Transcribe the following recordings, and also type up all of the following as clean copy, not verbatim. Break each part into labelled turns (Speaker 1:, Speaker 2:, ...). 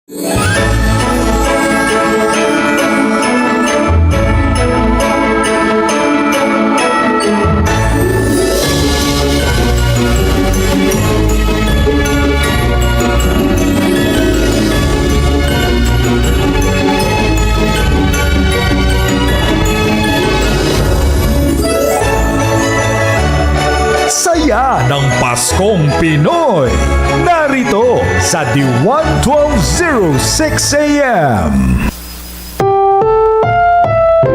Speaker 1: Saya ng Paskong Pinoy. Narito sa DWAN 1206 AM.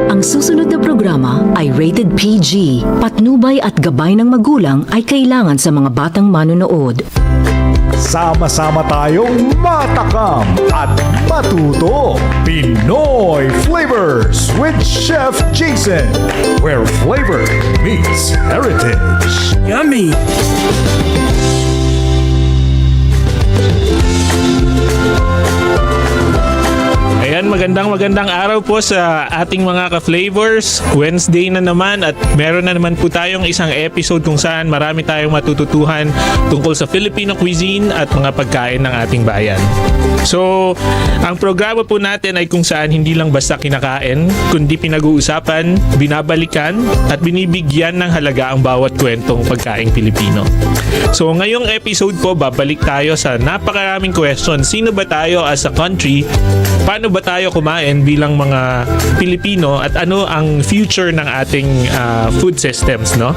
Speaker 2: Ang susunod na programa ay rated PG. Patnubay at gabay ng magulang ay kailangan sa mga batang manonood.
Speaker 1: Sama-sama tayong matakam at matuto. Pinoy Flavors with Chef Jayson, where flavor meets heritage.
Speaker 3: Yummy! Ayan, magandang araw po sa ating mga ka-flavors. Wednesday na naman at meron na naman po tayong isang episode kung saan marami tayong matututuhan tungkol sa Filipino cuisine at mga pagkain ng ating bayan. So, ang programa po natin ay kung saan hindi lang basta kinakain, kundi pinag-uusapan, binabalikan at binibigyan ng halaga ang bawat kwentong pagkaing Pilipino. So, ngayong episode po, babalik tayo sa napakaraming questions. Sino ba tayo as a country? Paano ba tayo kumain bilang mga Pilipino at ano ang future ng ating food systems, no?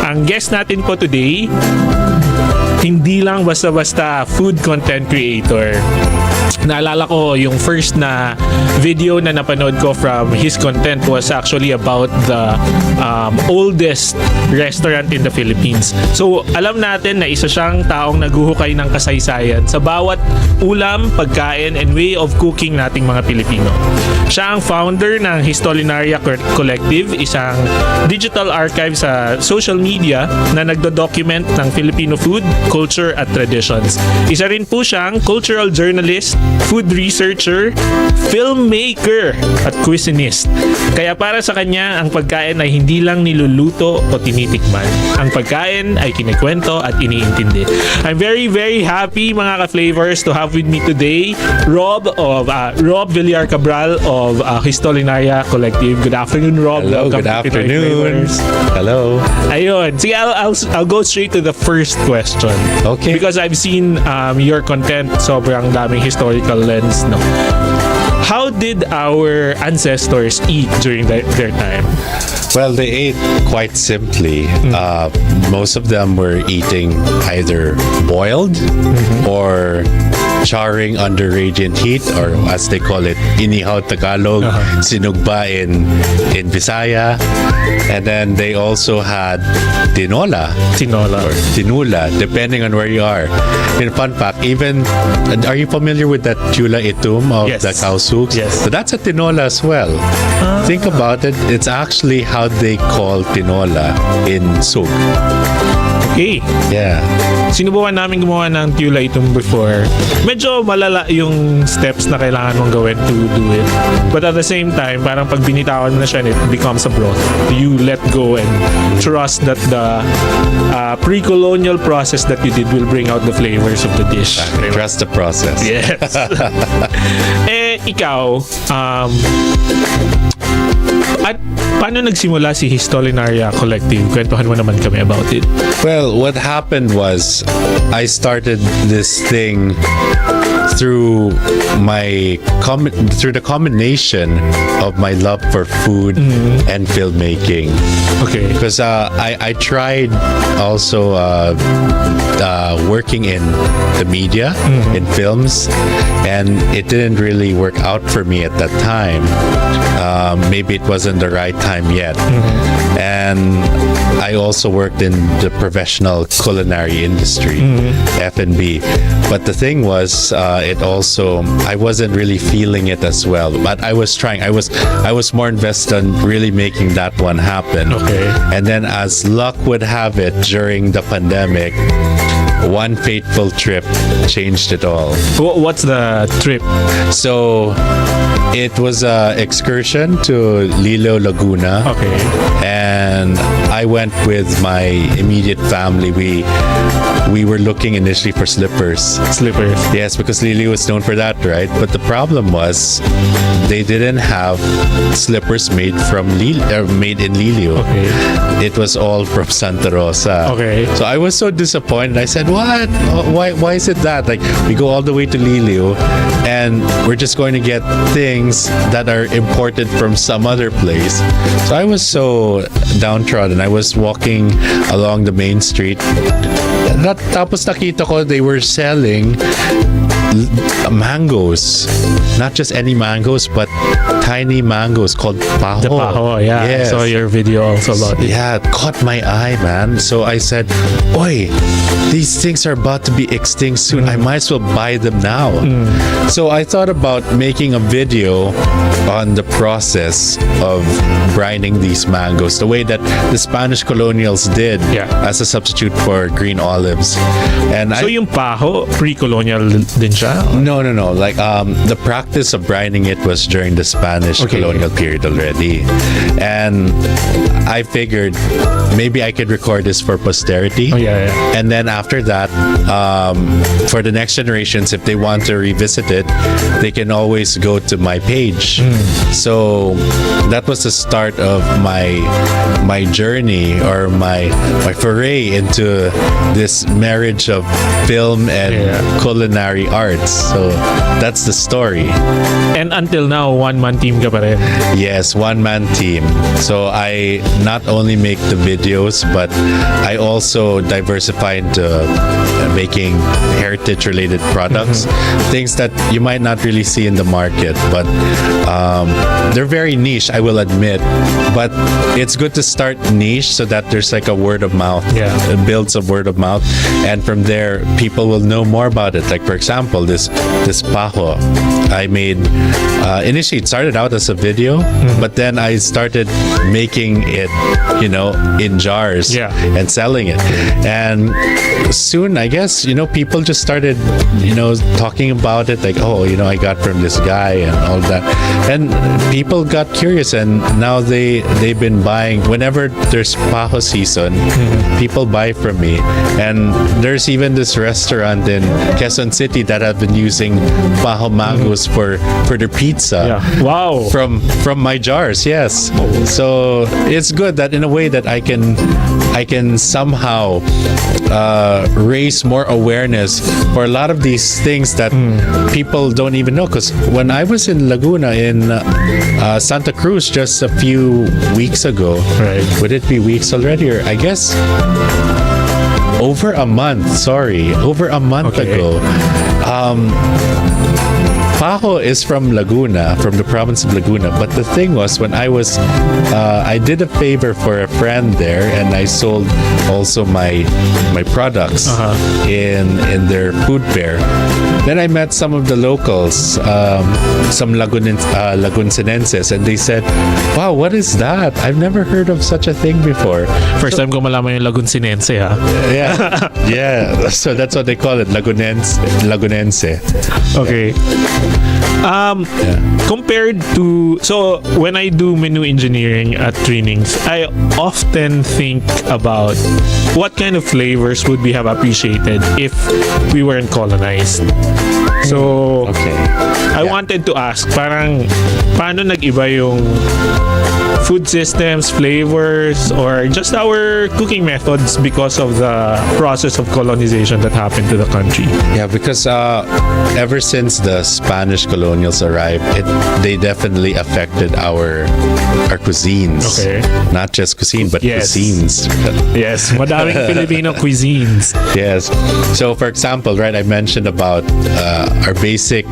Speaker 3: Ang guest natin po today, hindi lang basta-basta food content creator. Naalala ko yung first na video na napanood ko from his content was actually about the oldest restaurant in the Philippines. So alam natin na isa siyang taong naguhukay ng kasaysayan sa bawat ulam, pagkain, and way of cooking nating mga Pilipino. Siya ang founder ng Historinaria Collective, isang digital archive sa social media na nagdo-document ng Filipino food, culture at traditions. Isa rin po siyang cultural journalist, food researcher, filmmaker at cuisinist. Kaya para sa kanya, ang pagkain ay hindi lang niluluto o tinitikman. Ang pagkain ay kinikwento at iniintindi. I'm very happy mga ka-flavors to have with me today Rob Villar Cabral of Historinaria Collective. Good afternoon, Rob.
Speaker 4: Hello,
Speaker 3: welcome
Speaker 4: good
Speaker 3: to Pinoy
Speaker 4: afternoon.
Speaker 3: Flavors.
Speaker 4: Hello.
Speaker 3: Ayun. Sige, I'll go straight to the first question.
Speaker 4: Okay.
Speaker 3: Because I've seen your content, sobrang daming historical lens, no? How did our ancestors eat during their time?
Speaker 4: Well, they ate quite simply. Most of them were eating either boiled or charring under radiant heat, or as they call it, inihaw Tagalog, sinugba in Visaya. And then they also had tinola or tinula, depending on where you are. In fun fact, are you familiar with that tula itum of
Speaker 3: Yes.
Speaker 4: the cow soups?
Speaker 3: Yes.
Speaker 4: So that's a tinola as well. Think about it. It's actually how they call tinola in Sug.
Speaker 3: Okay.
Speaker 4: Yeah.
Speaker 3: Sinubukan namin gumawa ng tula itum before. Medyo malala yung steps na kailangan mong gawin to do it. But at the same time, parang pag binitawan mo na siya, it becomes a broth. You let go and trust that the pre-colonial process that you did will bring out the flavors of the dish.
Speaker 4: Trust the process.
Speaker 3: Yes. Ikaw, at paano nagsimula si Historinaria Collective? Kwentuhan mo naman kami about it.
Speaker 4: Well, what happened was I started this thing through the combination of my love for food and filmmaking.
Speaker 3: Okay.
Speaker 4: Because I tried also working in the media, in films, and it didn't really work out for me at that time. Maybe it wasn't the right time yet. And I also worked in the professional culinary industry, F&B. But the thing was, I wasn't really feeling it as well. But I was trying. I was more invested in really making that one happen.
Speaker 3: Okay.
Speaker 4: And then, as luck would have it, during the pandemic, one fateful trip changed it all.
Speaker 3: What's the trip?
Speaker 4: So it was a excursion to Lilo, Laguna.
Speaker 3: Okay.
Speaker 4: And I went with my immediate family. We were looking initially for slippers.
Speaker 3: Slippers.
Speaker 4: Yes, because Lili was known for that, right? But the problem was they didn't have slippers made made in Lilio.
Speaker 3: Okay.
Speaker 4: It was all from Santa Rosa.
Speaker 3: Okay.
Speaker 4: So I was so disappointed. I said, "What? Why is it that? Like we go all the way to Lilio, and we're just going to get things that are imported from some other place." So I was so downtrodden. I was walking along the main street. Tapos nakita ko they were selling mangoes. Not just any mangoes, but tiny mangoes called paho.
Speaker 3: The paho, yeah.
Speaker 4: Yes.
Speaker 3: I saw your video also about it.
Speaker 4: Yeah, it caught my eye, man. So I said, "Oi, these things are about to be extinct soon. I might as well buy them now." So I thought about making a video on the process of brining these mangoes, the way that the Spanish colonials did as a substitute for green olives. And
Speaker 3: So yung paho, pre-colonial din siya?
Speaker 4: No. Like the practice of brining it was during the Spanish colonial period already, and I figured maybe I could record this for posterity.
Speaker 3: Oh yeah.
Speaker 4: And then after that, for the next generations, if they want to revisit it, they can always go to my page. So that was the start of my journey, or my foray into this marriage of film and culinary arts. So that's the story.
Speaker 3: And until now, one-man team ka pa rin?
Speaker 4: Yes, one-man team. So I not only make the videos, but I also diversify into making heritage-related products, things that you might not really see in the market, but they're very niche, I will admit. But it's good to start niche so that there's like a word of mouth.
Speaker 3: Yeah.
Speaker 4: It builds a word of mouth, and from there, people will know more about it. Like for example, this paho I made. Initially, it started out as a video, but then I started making it, in jars and selling it. And soon, I guess, people just started, talking about it, like, oh, I got from this guy and all that. And people got curious, and now they've been buying whenever there's paho season. People buy from me, and there's even this restaurant in Quezon City that have been using paho mangoes for their pizza.
Speaker 3: Yeah. Wow.
Speaker 4: From my jars, yes. So it's good that in a way that I can somehow raise more awareness for a lot of these things that people don't even know. Because when I was in Laguna, in Santa Cruz, just a few weeks ago, would it be weeks already, or I guess over a month ago, paho is from Laguna, from the province of Laguna. But the thing was, when I did a favor for a friend there, and I sold also my products in their food fair. Then I met some of the locals, some Laguncinenses, and they said, "Wow, what is that? I've never heard of such a thing before."
Speaker 3: First time ko malaman yung Laguncinense, ha?
Speaker 4: Yeah. So that's what they call it, Lagunense.
Speaker 3: Okay. Compared to, so when I do menu engineering at trainings, I often think about what kind of flavors would we have appreciated if we weren't colonized. So I wanted to ask, parang paano nag-iba yung food systems, flavors, or just our cooking methods because of the process of colonization that happened to the country?
Speaker 4: Yeah, because ever since the Spanish colonials arrived, they definitely affected our cuisines.
Speaker 3: Okay.
Speaker 4: Not just cuisine, but cuisines.
Speaker 3: Yes, madaming Filipino cuisines.
Speaker 4: Yes. So, for example, I mentioned about our basic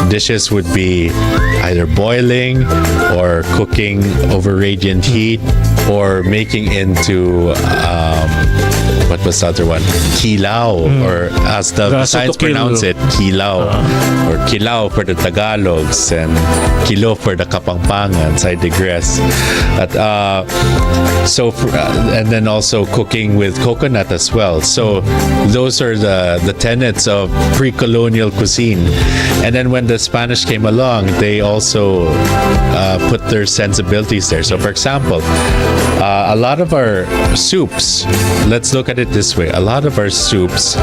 Speaker 4: dishes would be either boiling or cooking over radiant heat, or making into what was the other one? Kilao, or as the Visayans
Speaker 3: sotokil.
Speaker 4: pronounce it, kilao, or kilao for the Tagalogs, and kilo for the Kapampangans. I digress. And then also cooking with coconut as well. So those are the tenets of pre-colonial cuisine. And then when the Spanish came along, they also put their sensibilities there. So for example, a lot of our soups, let's look at it this way, a lot of our soups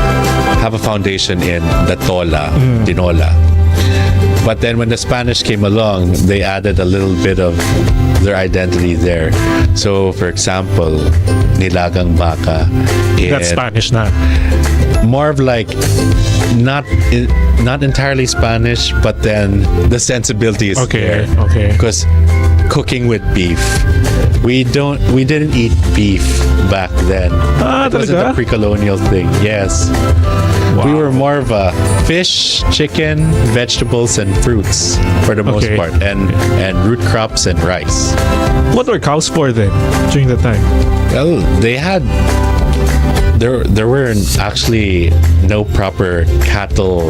Speaker 4: have a foundation in the tola, tinola. But then when the Spanish came along, they added a little bit of their identity there. So for example, nilagang baka.
Speaker 3: That's Spanish na.
Speaker 4: More of like not entirely Spanish, but then the sensibility is
Speaker 3: Okay,
Speaker 4: there.
Speaker 3: okay.
Speaker 4: Because cooking with beef, we didn't eat beef back then. It wasn't
Speaker 3: talaga?
Speaker 4: a pre-colonial thing. Yes.
Speaker 3: Wow.
Speaker 4: We were more of a fish, chicken, vegetables, and fruits for the most
Speaker 3: Okay.
Speaker 4: part, and root crops and rice.
Speaker 3: What were cows for then during that time?
Speaker 4: Well, they had. There were actually no proper cattle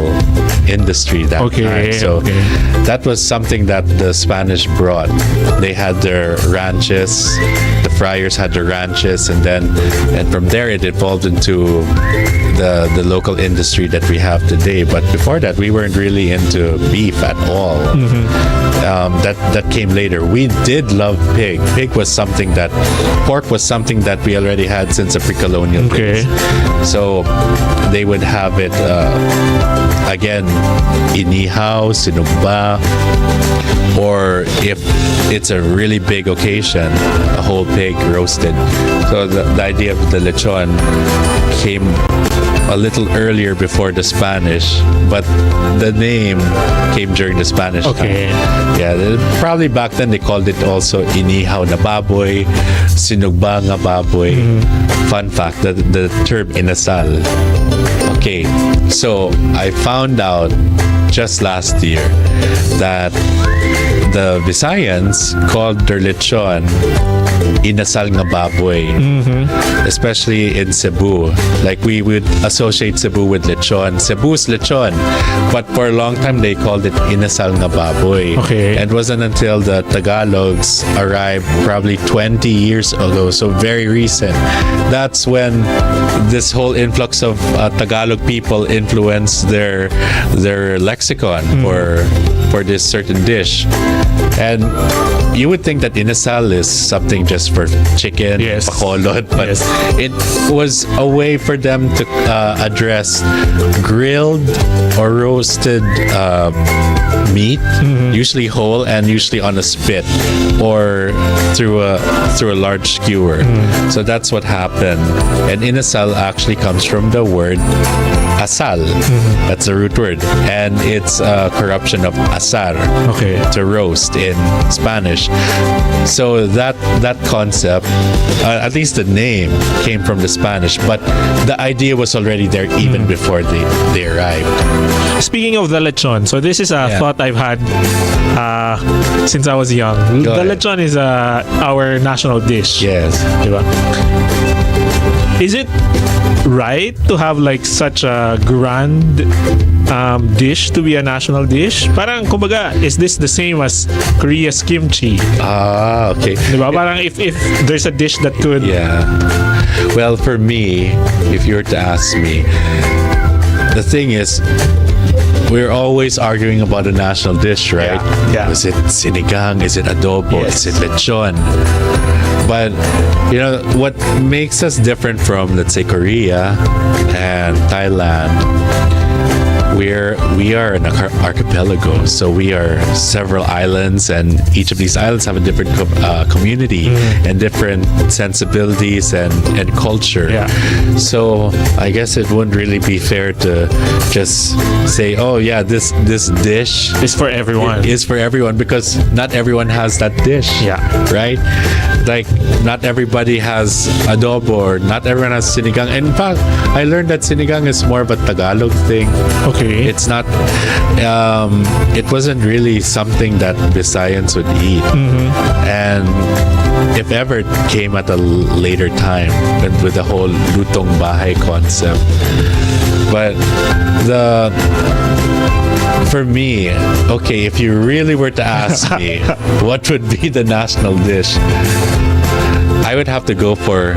Speaker 4: industry that
Speaker 3: Okay,
Speaker 4: time. So
Speaker 3: okay.
Speaker 4: that was something that the Spanish brought. They had their ranches, the friars had their ranches, and from there it evolved into the local industry that we have today. But before that, we weren't really into beef at all. That came later. We did love pig. Pork was something that we already had since the pre-colonial
Speaker 3: Okay.
Speaker 4: days. So they would have it again, inihaw, sinugba, or if it's a really big occasion, a whole pig roasted. So the idea of the lechon came a little earlier before the Spanish, but the name came during the Spanish
Speaker 3: Okay.
Speaker 4: time. Yeah, probably back then they called it also inihaw na baboy, sinugba nga baboy. Fun fact, the term inasal. Okay, so I found out just last year that the Visayans called their lechon inasal nga baboy. Especially in Cebu. Like we would associate Cebu with lechon. Cebu's lechon. But for a long time they called it inasal nga baboy.
Speaker 3: Okay.
Speaker 4: And it wasn't until the Tagalogs arrived probably 20 years ago, so very recent. That's when this whole influx of Tagalog people influenced their lexicon for this certain dish. And you would think that inasal is something just for chicken,
Speaker 3: Yes.
Speaker 4: pakolod, but
Speaker 3: Yes.
Speaker 4: it was a way for them to address grilled or roasted meat, usually whole and usually on a spit or through a large skewer. So that's what happened. And inasal actually comes from the word asal. That's the root word, and it's a corruption of asar,
Speaker 3: Okay.
Speaker 4: to roast in Spanish. So that concept, at least the name, came from the Spanish, but the idea was already there even before they arrived.
Speaker 3: Speaking of the lechon, so this is a
Speaker 4: Yeah.
Speaker 3: thought I've had since I was young.
Speaker 4: Go
Speaker 3: The
Speaker 4: ahead.
Speaker 3: lechon is our national dish.
Speaker 4: Yes.
Speaker 3: Diba? Is it right to have like such a grand dish to be a national dish? Parang kumbaga, is this the same as Korea's kimchi?
Speaker 4: Ah, okay.
Speaker 3: Diba? Parang if there's a dish that could
Speaker 4: Yeah. Well, for me, if you were to ask me, the thing is, we're always arguing about a national dish, right?
Speaker 3: Yeah.
Speaker 4: Is it sinigang? Is it adobo?
Speaker 3: Yes.
Speaker 4: Is it lechon? But, what makes us different from, let's say, Korea and Thailand, we are an archipelago, so we are several islands, and each of these islands have a different community and different sensibilities and culture.
Speaker 3: Yeah.
Speaker 4: So I guess it wouldn't really be fair to just say, oh yeah, this dish
Speaker 3: is for everyone.
Speaker 4: is for everyone, because not everyone has that dish.
Speaker 3: Yeah.
Speaker 4: Right? Like, not everybody has adobo, or not everyone has sinigang. In fact, I learned that sinigang is more of a Tagalog thing.
Speaker 3: Okay.
Speaker 4: It's not. It wasn't really something that Visayans would eat, and if ever it came at a later time with the whole Lutong bahay concept. But for me, okay, if you really were to ask me what would be the national dish, I would have to go for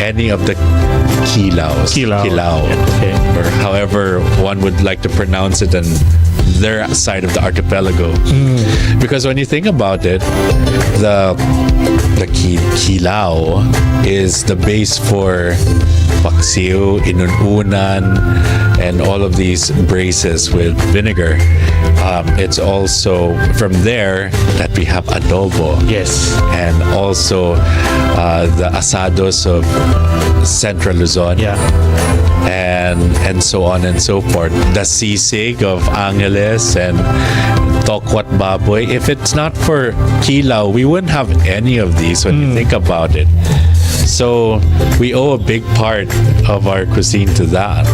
Speaker 4: any of the kilaos. Kilao.
Speaker 3: Okay.
Speaker 4: Or however one would like to pronounce it in their side of the archipelago. Because when you think about it, the kilao is the base for paksiw, inununan, and all of these braces with vinegar. It's also from there that we have adobo.
Speaker 3: Yes.
Speaker 4: And also the asados of Central Luzon.
Speaker 3: Yeah.
Speaker 4: And so on and so forth. The sisig of Angeles and tokwat baboy. If it's not for kilao, we wouldn't have any of these when you think about it. So we owe a big part of our cuisine to that.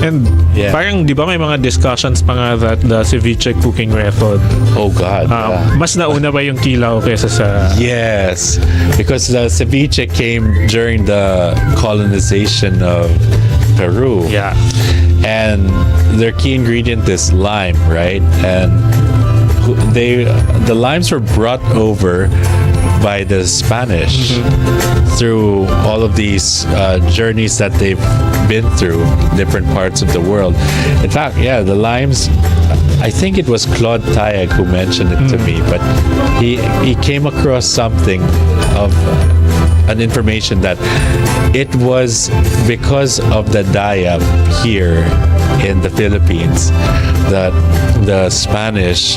Speaker 3: And
Speaker 4: Yeah.
Speaker 3: parang di ba may mga discussions pa nga that the ceviche cooking method,
Speaker 4: Oh God. yeah.
Speaker 3: mas nauna ba yung kilaw kesa sa...
Speaker 4: Yes, because the ceviche came during the colonization of Peru.
Speaker 3: Yeah.
Speaker 4: And their key ingredient is lime, right? And the limes were brought over by the Spanish through all of these journeys that they've been through different parts of the world. In fact, yeah, the limes, I think it was Claude Tayag who mentioned it to me, but he came across something of an information that it was because of the dayab here in the Philippines that the Spanish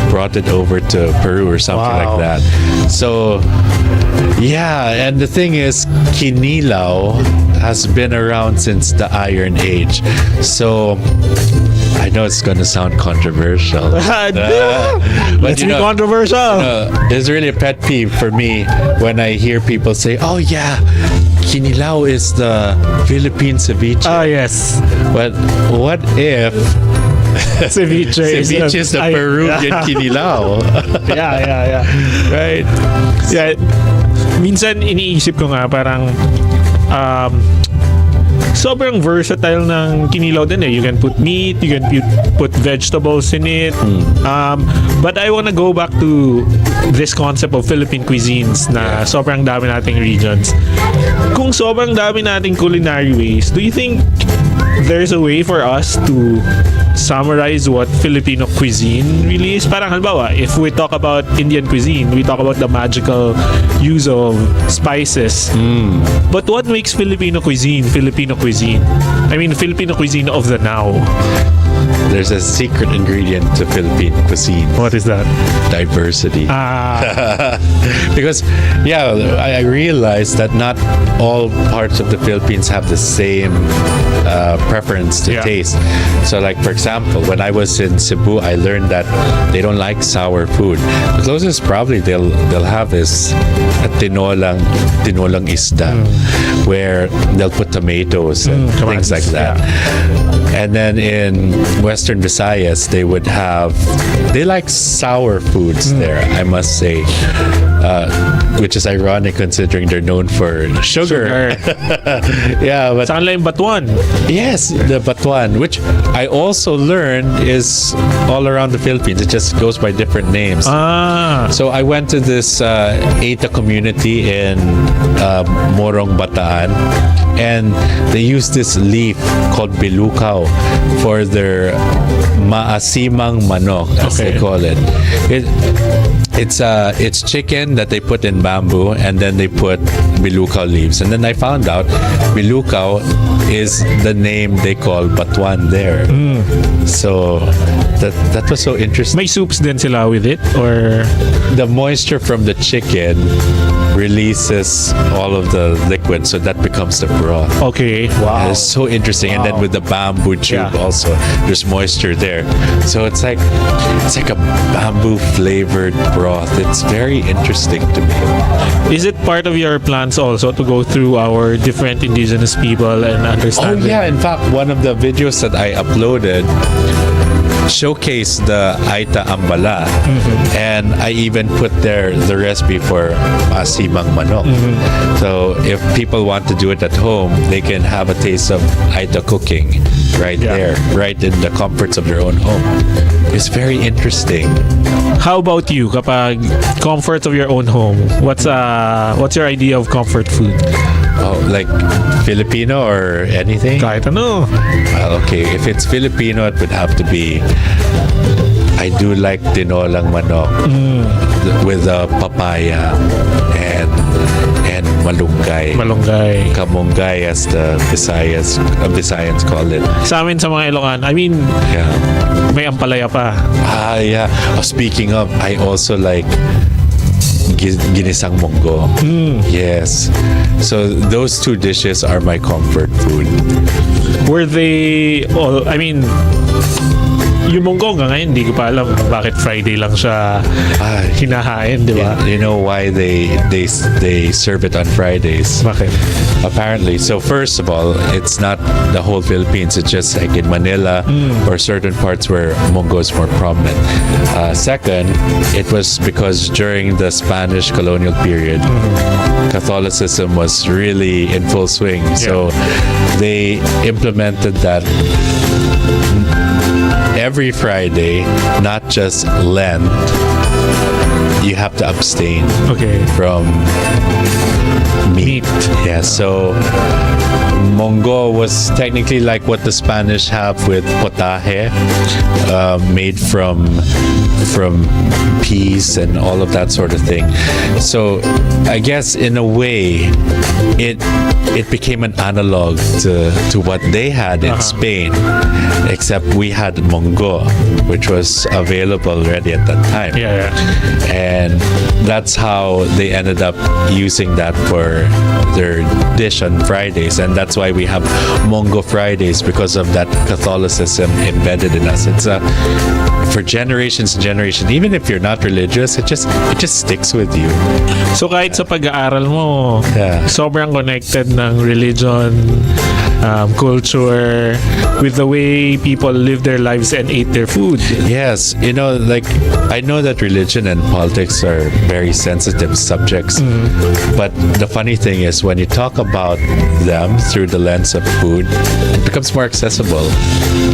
Speaker 4: brought it over to Peru or something
Speaker 3: Wow.
Speaker 4: like that. So, yeah, and the thing is, kinilaw has been around since the Iron Age. So, I know it's going to sound controversial. But
Speaker 3: Let's be controversial.
Speaker 4: it's really a pet peeve for me when I hear people say, "Oh yeah, kinilaw is the Philippine ceviche."
Speaker 3: Ah, yes.
Speaker 4: But what if
Speaker 3: Ceviche
Speaker 4: ceviche is the Peruvian kinilaw?
Speaker 3: Yeah.
Speaker 4: Right?
Speaker 3: Yeah. Minsan iniisip ko nga parang sobrang versatile ng kinilaw din eh. You can put meat, you can put vegetables in it. But I wanna go back to this concept of Philippine cuisines na sobrang dami nating regions. Kung sobrang dami nating culinary ways, do you think there's a way for us to summarize what Filipino cuisine really is? Parang halimbawa, if we talk about Indian cuisine, we talk about the magical use of spices. But what makes Filipino cuisine Filipino cuisine? I mean, Filipino cuisine of the now.
Speaker 4: There's a secret ingredient to Philippine cuisine.
Speaker 3: What is that?
Speaker 4: Diversity.
Speaker 3: Ah,
Speaker 4: Because, yeah, I realized that not all parts of the Philippines have the same preference to
Speaker 3: Yeah.
Speaker 4: taste. So, like, for example, when I was in Cebu, I learned that they don't like sour food. The closest probably they'll have is a tinolang isda, where they'll put tomatoes and things
Speaker 3: tomatoes,
Speaker 4: like that. And then in Western Visayas, they like sour foods there, I must say, which is ironic considering they're known for sugar. Yeah, but
Speaker 3: sa kanila yung batuan.
Speaker 4: yes, the batuan, which I also learned is all around the Philippines. It just goes by different names.
Speaker 3: Ah,
Speaker 4: So I went to this Eta community in Morong, Bataan, and they use this leaf called bilukaw for their maasimang manok, as they
Speaker 3: Okay.
Speaker 4: call it. It's chicken that they put in bamboo, and then they put bilukaw leaves. And then I found out bilukaw is the name they call batuan there. So that was so interesting.
Speaker 3: may soups din sila with it or
Speaker 4: The moisture from the chicken releases all of the liquid, so that becomes the broth.
Speaker 3: Okay.
Speaker 4: Wow. It's so interesting. And then with the bamboo tube
Speaker 3: Yeah.
Speaker 4: also, there's moisture there. So it's like a bamboo flavored broth. It's very interesting to me.
Speaker 3: Is it part of your plans also to go through our different indigenous people and
Speaker 4: Oh
Speaker 3: understand
Speaker 4: yeah, in fact, one of the videos that I uploaded showcased the Aita Ambala, and I even put there the recipe for asimang manok. So if people want to do it at home, they can have a taste of Aita cooking right there, right in the comforts of their own home. It's very interesting.
Speaker 3: How about you? Kapag comfort of your own home, what's your idea of comfort food?
Speaker 4: Oh, like Filipino or anything?
Speaker 3: Kahit ano.
Speaker 4: Okay, if it's Filipino, it would have to be. I do like tinolang manok with a papaya and malunggay.
Speaker 3: Malunggay.
Speaker 4: Kamunggay, as the Visayans call it.
Speaker 3: Sa amin sa mga Ilocano, I mean,
Speaker 4: Yeah.
Speaker 3: may ampalaya pa.
Speaker 4: Yeah. Oh, speaking of, I also like ginisang munggo. Yes. So those two dishes are my comfort food.
Speaker 3: Were they all, I mean, yung munggo nga ngayon, hindi ko pa alam bakit Friday lang siya hinahain, di ba?
Speaker 4: You know why they serve it on Fridays?
Speaker 3: Bakit?
Speaker 4: Apparently. So first of all, it's not the whole Philippines. It's just like in Manila or certain parts where munggo is more prominent. Second, it was because during the Spanish colonial period, Catholicism was really in full swing. So they implemented that every Friday, not just Lent, you have to abstain from meat. Yeah, so Mongo was technically like what the Spanish have with potaje, made from peas and all of that sort of thing. So I guess in a way, it became an analog to what they had in Spain, except we had Mongo, which was available already at that time. And that's how they ended up using that for their dish on Fridays, and that's why we have Mongo Fridays, because of that Catholicism embedded in us. It's for generations and generations. Even if you're not religious, it just sticks with you.
Speaker 3: So kahit sa pag-aaral mo, sobrang connected ng religion, culture, with the way people live their lives and ate their food.
Speaker 4: Yes, you know, like I know that religion and politics are very sensitive subjects, but the funny thing is when you talk about them through the lens of food, it becomes more accessible.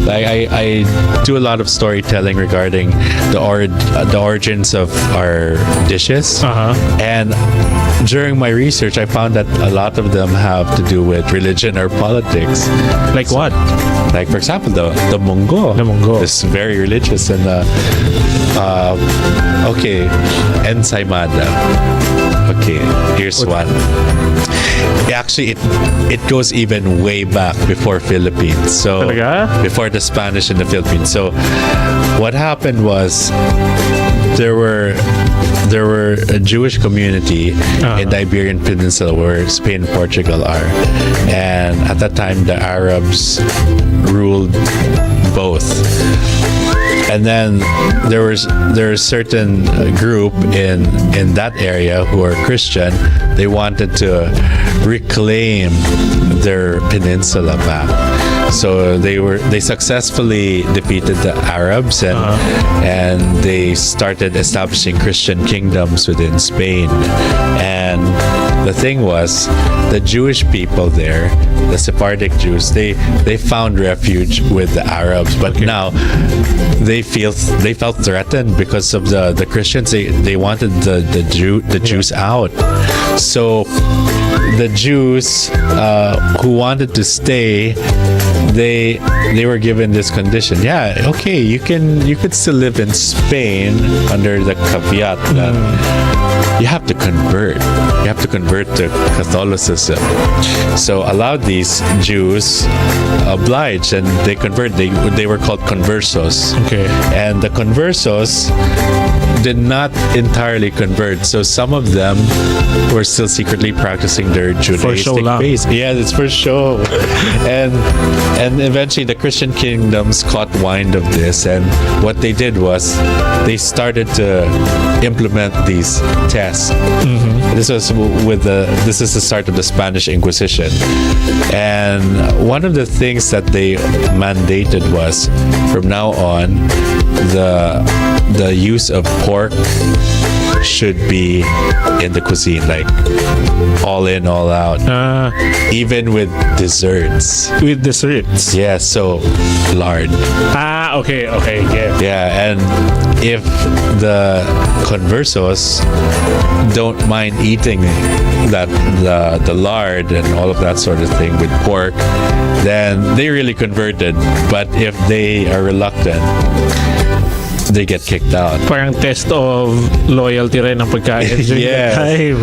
Speaker 4: Like I do a lot of storytelling regarding the origins of our dishes, and during my research, I found that a lot of them have to do with religion or politics.
Speaker 3: Like what?
Speaker 4: Like, for example, the Mongo.
Speaker 3: The Mongo
Speaker 4: is very religious, and ensaymada. Okay, here's one. Actually, it goes even way back before Philippines. So before the Spanish in the Philippines. So what happened was there were a Jewish community in the Iberian Peninsula where Spain and Portugal are, and at that time the Arabs ruled both. And then there was a certain group in that area who are Christian. They wanted to reclaim their peninsula back. So they successfully defeated the Arabs, and they started establishing Christian kingdoms within Spain. And the thing was, the Jewish people there, the Sephardic Jews, they found refuge with the Arabs, but now they felt threatened because of the Christians. They wanted the Jews out. So the Jews who wanted to stay, they were given this condition. Yeah, okay, you could still live in Spain under the caveat that you have to convert. You have to convert to Catholicism. So a lot of these Jews obliged, and they convert. They were called conversos.
Speaker 3: Okay.
Speaker 4: And the conversos, did not entirely convert. So some of them were still secretly practicing their Judaistic
Speaker 3: lang.
Speaker 4: faith. Yeah, it's for show. and eventually the Christian kingdoms caught wind of this, and what they did was they started to implement these tests. This was this is the start of the Spanish Inquisition, and one of the things that they mandated was from now on the use of pork should be in the cuisine, like all in, all out, even with desserts.
Speaker 3: With desserts.
Speaker 4: Yeah, so lard.
Speaker 3: Okay, yeah.
Speaker 4: Yeah, and if the conversos don't mind eating that the lard and all of that sort of thing with pork, then they really converted. But if they are reluctant, they get kicked out.
Speaker 3: Parang test of loyalty rin ng pagkain during
Speaker 4: Yes.
Speaker 3: that time.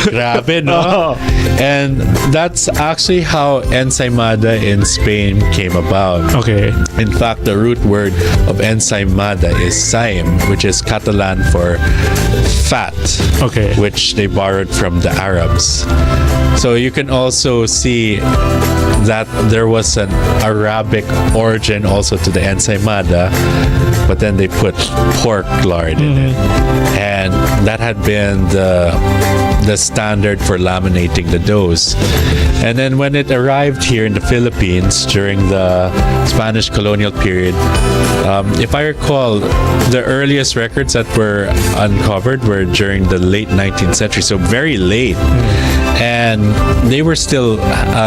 Speaker 4: Grabe, no?
Speaker 3: Oo.
Speaker 4: And that's actually how ensaymada in Spain came about.
Speaker 3: Okay.
Speaker 4: In fact, the root word of ensaymada is saim, which is Catalan for fat,
Speaker 3: Okay.
Speaker 4: which they borrowed from the Arabs. So you can also see that there was an Arabic origin also to the ensaymada, but then they put pork lard in it. And that had been the standard for laminating the doughs. And then when it arrived here in the Philippines during the Spanish colonial period, if I recall, the earliest records that were uncovered were during the late 19th century, so very late. And they were still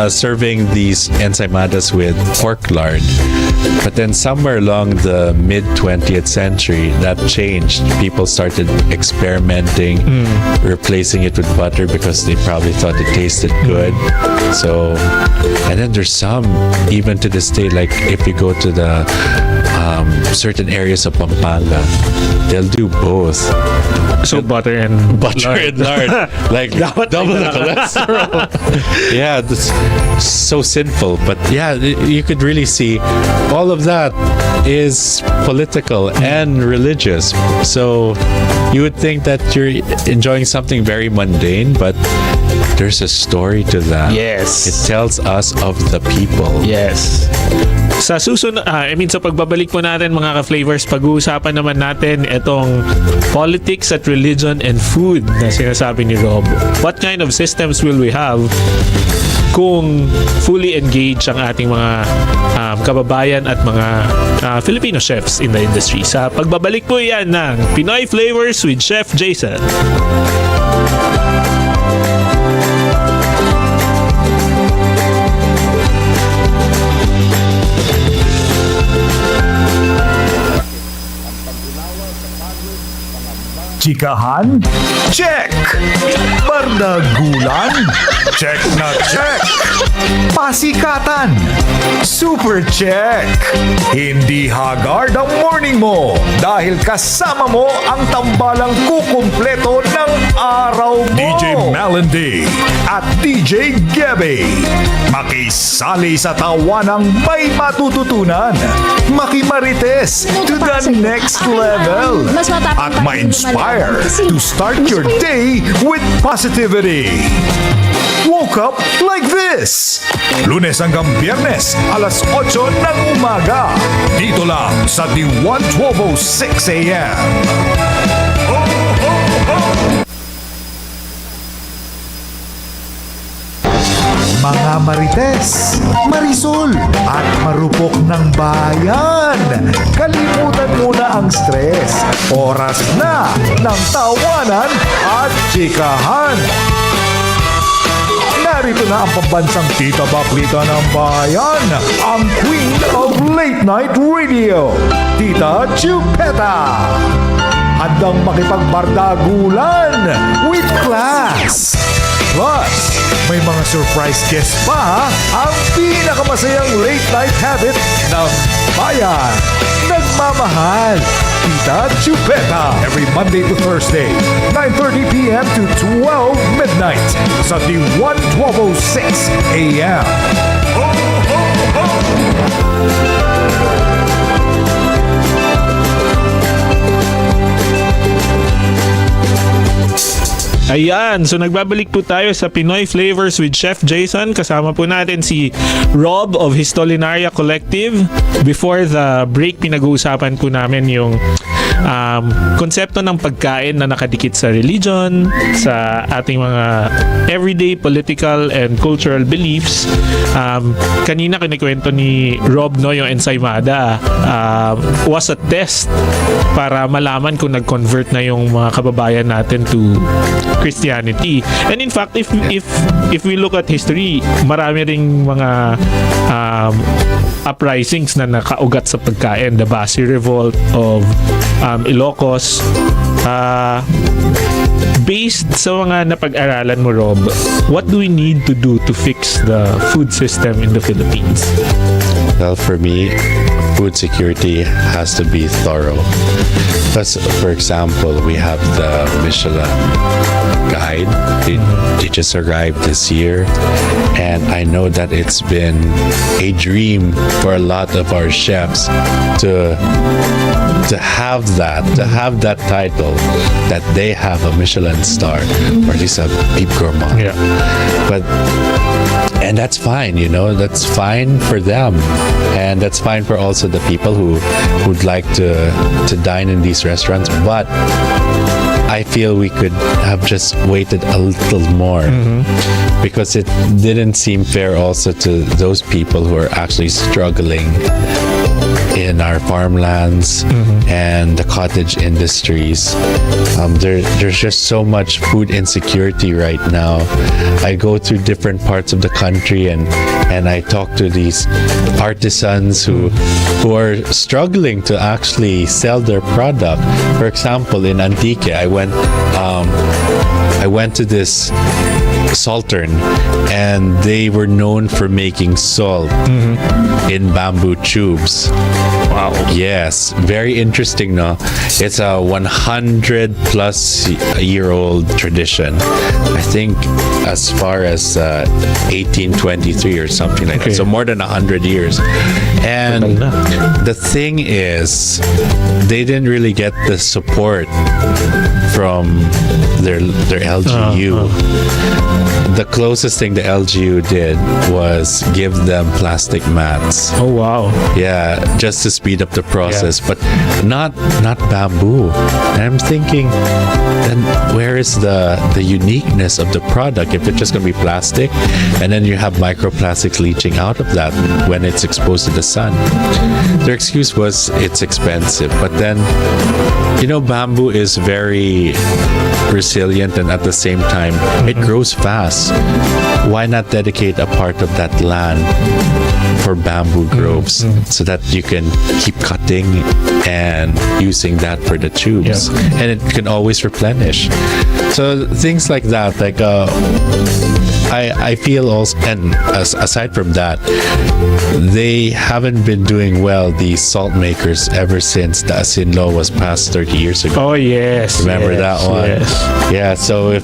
Speaker 4: serving these ensaimadas with pork lard. But then somewhere along the mid 20th century, that changed. People started experimenting, replacing it with butter because they probably thought it tasted good. So, and then there's some, even to this day, like if you go to the certain areas of Pampanga, they'll do both.
Speaker 3: So butter and
Speaker 4: Lard. Like double the cholesterol. Yeah, that's so sinful. But yeah, you could really see all of that is political and religious. So you would think that you're enjoying something very mundane, but there's a story to that.
Speaker 3: Yes.
Speaker 4: It tells us of the people.
Speaker 3: Yes. Sa susunod, sa pagbabalik po natin mga ka-flavors, pag-uusapan naman natin itong politics at religion and food na sinasabi ni Rob. What kind of systems will we have kung fully engaged ang ating mga kababayan at mga Filipino chefs in the industry? Sa pagbabalik po yan ng Pinoy Flavors with Chef Jayson.
Speaker 1: Chikahan? Check! Bardagulan? Check na check! Pasikatan? Super check! Hindi haggard ang morning mo dahil kasama mo ang tambalang kukumpleto ng araw mo. DJ Melody at DJ Gabby. Makisali sa tawanang may matututunan. Makimarites to the next level. At ma-inspire to start your day with positivity. Woke up like this. Lunes hanggang Biyernes, alas 8 ng umaga. Dito lang sa DWAN 1206 AM. Mga Marites, Marisol, at marupok ng bayan. Kalimutan muna ang stress. Oras na ng tawanan at chikahan. Narito na ang pambansang tita baklita ng bayan, ang Queen of Late Night Radio, Tita Chupeta. Handang makipagbardagulan with class. Plus, may mga surprise guests pa, ang pinakamasayang late night habit ng bayan. Nagmamahal, Tita Chupeta. Every Monday to Thursday, 9:30 p.m. to 12 midnight sa DWAN 1206 AM.
Speaker 3: Ayan, so nagbabalik po tayo sa Pinoy Flavors with Chef Jayson. Kasama po natin si Rob of Histolinaria Collective. Before the break, pinag-uusapan po namin yung konsepto ng pagkain na nakadikit sa religion, sa ating mga everyday political and cultural beliefs. Kanina kinikwento ni Rob, no, yung ensaymada was a test para malaman kung nag-convert na yung mga kababayan natin to Christianity. And in fact, if we look at history, marami ring mga uprisings na nakaugat sa pagkain. The Basi Revolt of Ilocos. Based sa mga napag-aralan mo, Rob, what do we need to do to fix the food system in the Philippines?
Speaker 4: Well, for me, food security has to be thorough. Because, for example, we have the Michelin guide. It just arrived this year, and I know that it's been a dream for a lot of our chefs to have that title, that they have a Michelin star, or at least a Beef Gourmand.
Speaker 3: Yeah.
Speaker 4: And that's fine, that's fine for them, and that's fine for also the people who would like to dine in these restaurants. But I feel we could have just waited a little more, because it didn't seem fair also to those people who are actually struggling in our farmlands and the cottage industries. There's just so much food insecurity right now. I go through different parts of the country and I talk to these artisans who are struggling to actually sell their product. For example, in Antique, I went to this Saltern, and they were known for making salt in bamboo tubes.
Speaker 3: Wow.
Speaker 4: Yes, very interesting, no? It's a 100 plus year old tradition. I think as far as 1823 or something like that. So more than 100 years. And the thing is, they didn't really get the support from their LGU. The closest thing the LGU did was give them plastic mats.
Speaker 3: Oh, wow.
Speaker 4: Yeah, just to speed up the process, but not bamboo. And I'm thinking, then where is the uniqueness of the product if it's just going to be plastic, and then you have microplastics leaching out of that when it's exposed to the sun? Their excuse was it's expensive, but then bamboo is very resilient, and at the same time it grows fast. Why not dedicate a part of that land for bamboo groves so that you can keep cutting and using that for the tubes, and it can always replenish. So things like that, like I feel also, and aside from that, they haven't been doing well, these salt makers, ever since the Asin law was passed 30 years ago.
Speaker 3: Oh, yes.
Speaker 4: Remember that one?
Speaker 3: Yes.
Speaker 4: Yeah, so if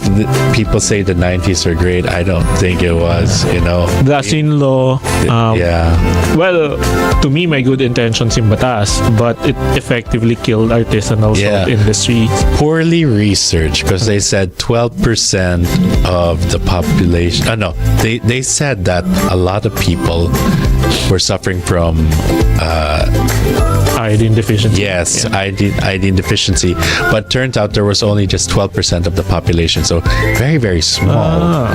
Speaker 4: people say the 90s are great, I don't think it was,
Speaker 3: The Asin law. Well, to me, may good intentions in Batas, but it effectively killed artisanal salt industry.
Speaker 4: Poorly researched, because they said 12% of the population. They said that a lot of people were suffering from
Speaker 3: iodine deficiency.
Speaker 4: Yes, iodine deficiency. But turns out there was only just 12% of the population, so very, very small.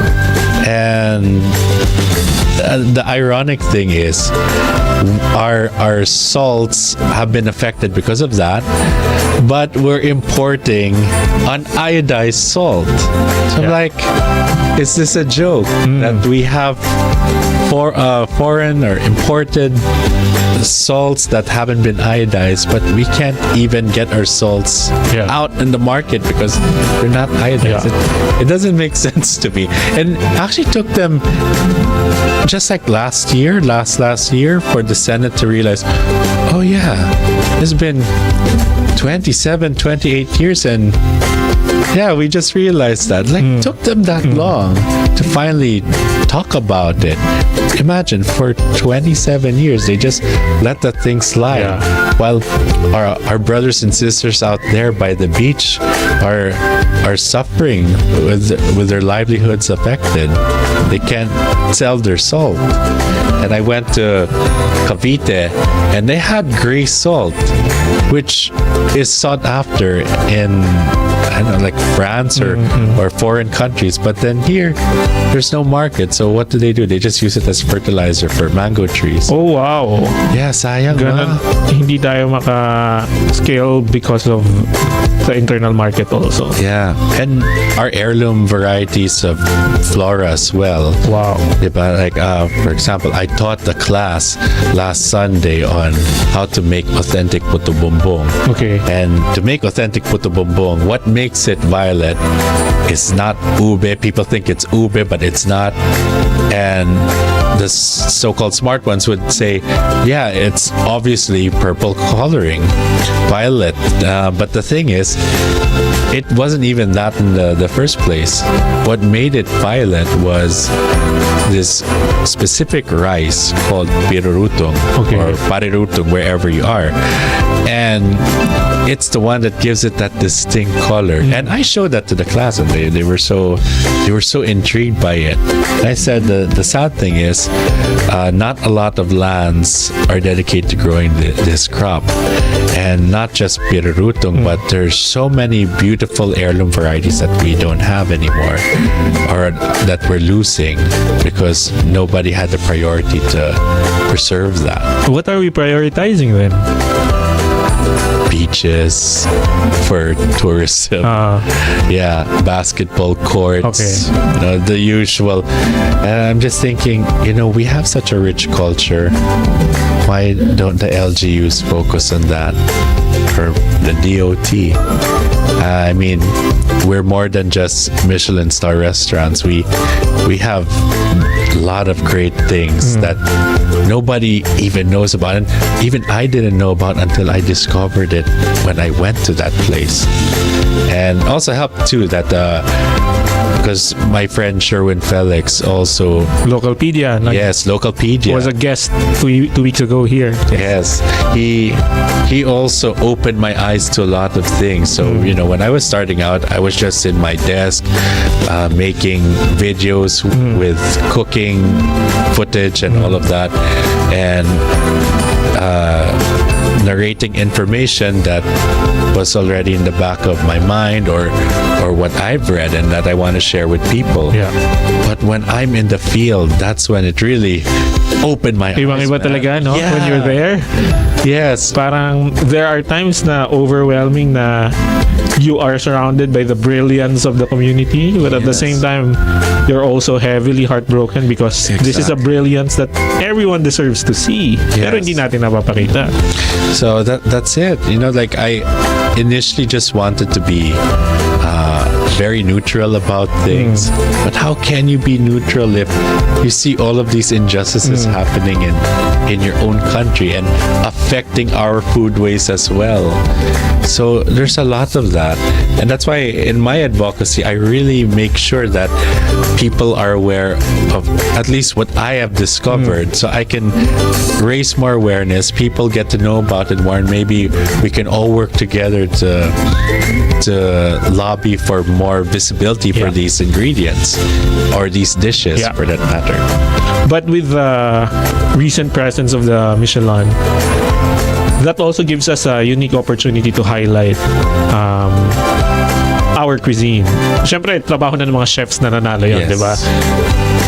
Speaker 4: And the ironic thing is, our salts have been affected because of that, but we're importing uniodized salt. So I'm like, is this a joke that we have foreign or imported salts that haven't been iodized, but we can't even get our salts out in the market because they're not iodized? It doesn't make sense to me. And actually took them just like last year for the Senate to realize, oh yeah, it's been 27, 28 years, and we just realized that. Took them that long to finally talk about it. Imagine, for 27 years they just let that thing slide, while our brothers and sisters out there by the beach are are suffering with their livelihoods affected. They can't sell their salt. And I went to Cavite, and they had gray salt, which is sought after in, I don't know, like France or foreign countries. But then here, there's no market. So what do? They just use it as fertilizer for mango trees.
Speaker 3: Oh, wow.
Speaker 4: Yeah, sayang
Speaker 3: Ganun, hindi tayo maka-scale because of the internal market also.
Speaker 4: Yeah, and our heirloom varieties of flora as well.
Speaker 3: Wow.
Speaker 4: Diba? Like, for example, I taught the class last Sunday on how to make authentic puto bumbong.
Speaker 3: Okay.
Speaker 4: And to make authentic puto bumbong, what makes it violet is not ube. People think it's ube, but it's not. And the so-called smart ones would say, yeah, it's obviously purple coloring, violet. But the thing is, it wasn't even that in the first place. What made it violet was this specific rice called pirurutong,
Speaker 3: Okay.
Speaker 4: or parirutong, wherever you are. And it's the one that gives it that distinct color. And I showed that to the class, and they were so intrigued by it. And I said the sad thing is, not a lot of lands are dedicated to growing this crop, and not just pirurutong, but there's so many beautiful heirloom varieties that we don't have anymore, or that we're losing because nobody had the priority to preserve that.
Speaker 3: What are we prioritizing then?
Speaker 4: Beaches for tourism. Yeah, basketball courts.
Speaker 3: Okay.
Speaker 4: The usual. And I'm just thinking, we have such a rich culture. Why don't the LGUs focus on that? Or the DOT? I mean, we're more than just Michelin star restaurants. We have a lot of great things that nobody even knows about, and even I didn't know about until I discovered it when I went to that place. And also helped too that because my friend Sherwin Felix also
Speaker 3: Localpedia.
Speaker 4: yes, Localpedia
Speaker 3: Was a guest 2 weeks ago here.
Speaker 4: Yes, he also opened my eyes to a lot of things. So when I was starting out, I was just in my desk making videos with cooking footage and all of that, and narrating information that was already in the back of my mind, or what I've read and that I want to share with people.
Speaker 3: Yeah.
Speaker 4: But when I'm in the field, that's when it really opened my eyes.
Speaker 3: Ibang-iba
Speaker 4: man.
Speaker 3: talaga, no?
Speaker 4: Yeah.
Speaker 3: When you're there.
Speaker 4: Yes.
Speaker 3: Parang there are times na overwhelming na you are surrounded by the brilliance of the community, but at the
Speaker 4: Yes.
Speaker 3: same time, you're also heavily heartbroken because this is a brilliance that everyone deserves to see. Pero
Speaker 4: Yes.
Speaker 3: hindi natin napapakita.
Speaker 4: So that's it. Like I initially just wanted to be very neutral about things. But how can you be neutral if you see all of these injustices happening in your own country and affecting our foodways as well? So there's a lot of that. And that's why in my advocacy, I really make sure that people are aware of at least what I have discovered, so I can raise more awareness. People get to know about it more, and maybe we can all work together to lobby for more visibility for these ingredients or these dishes for that matter.
Speaker 3: But with the recent presence of the Michelin, that also gives us a unique opportunity to highlight our cuisine. Siyempre, trabaho na ng mga chefs na nanalo yun,
Speaker 4: Yes.
Speaker 3: di ba?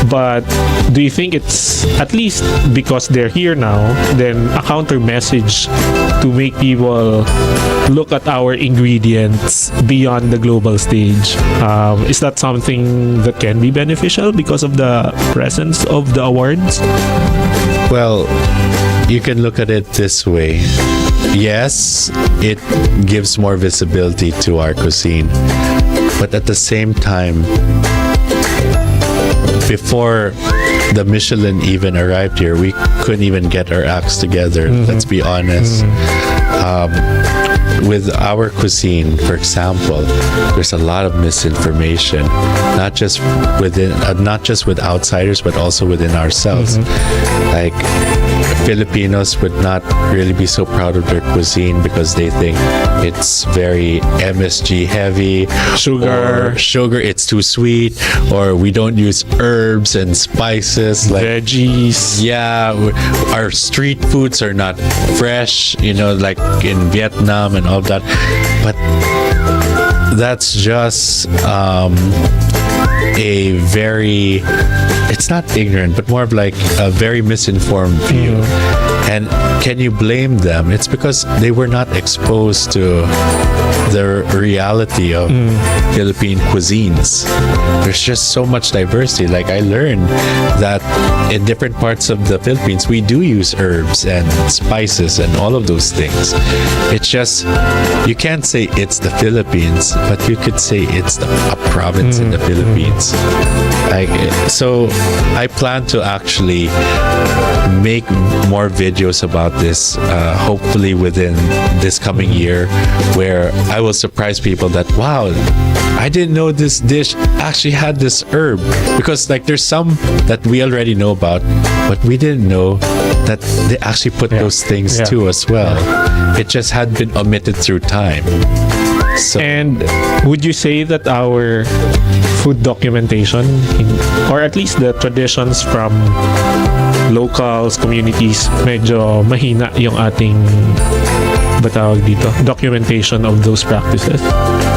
Speaker 3: But do you think it's, at least because they're here now, then a counter message to make people look at our ingredients beyond the global stage? Is that something that can be beneficial because of the presence of the awards?
Speaker 4: Well, you can look at it this way. Yes, it gives more visibility to our cuisine. But at the same time, before the Michelin even arrived here, we couldn't even get our acts together. Let's be honest. With our cuisine, for example, there's a lot of misinformation, not just with outsiders, but also within ourselves. Like, Filipinos would not really be so proud of their cuisine because they think it's very MSG heavy, sugar, it's too sweet, or we don't use herbs and spices like
Speaker 3: veggies.
Speaker 4: yeah, our street foods are not fresh, like in Vietnam and all that. But that's just a very, it's not ignorant, but more of like a very misinformed view. And can you blame them? It's because they were not exposed to the reality of Philippine cuisines. There's just so much diversity. Like I learned that in different parts of the Philippines, we do use herbs and spices and all of those things. It's just, you can't say it's the Philippines, but you could say it's a province in the Philippines. So I plan to actually make more videos about this, hopefully within this coming year, where I will surprise people that, wow, I didn't know this dish actually had this herb, because like there's some that we already know about, but we didn't know that they actually put those things too as well. It just had been omitted through time. So,
Speaker 3: and would you say that our food documentation, or at least the traditions from locals, communities, medyo mahina yung ating batawag dito, documentation of those practices?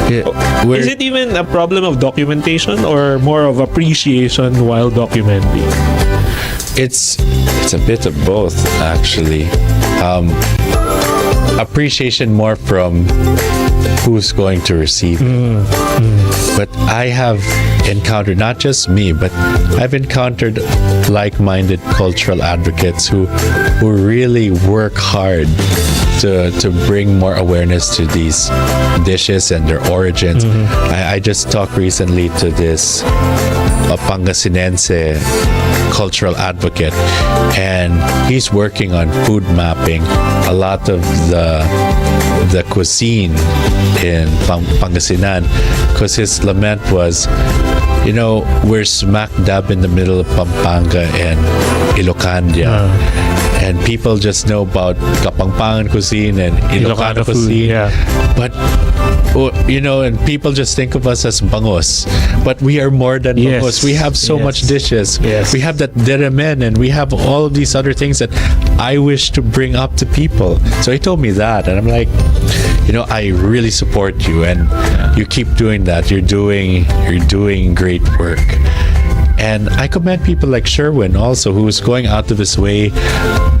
Speaker 3: Is it even a problem of documentation or more of appreciation while documenting?
Speaker 4: it's a bit of both, actually. Appreciation more from who's going to receive it. But I have encountered, not just me, but I've encountered like-minded cultural advocates who really work hard to bring more awareness to these dishes and their origins. I just talked recently to this Pangasinense cultural advocate, and he's working on food mapping a lot of the cuisine in Pangasinan, because his lament was, we're smack dab in the middle of Pampanga and Ilocandia. And people just know about Kapampangan cuisine and Ilocano cuisine. But, and people just think of us as bangos. But we are more than bangos. We have so much dishes. We have that deremen, and we have all of these other things that I wish to bring up to people. So he told me that, and I'm like, I really support you, and you keep doing that. You're doing great work. And I commend people like Sherwin also, who's going out of his way,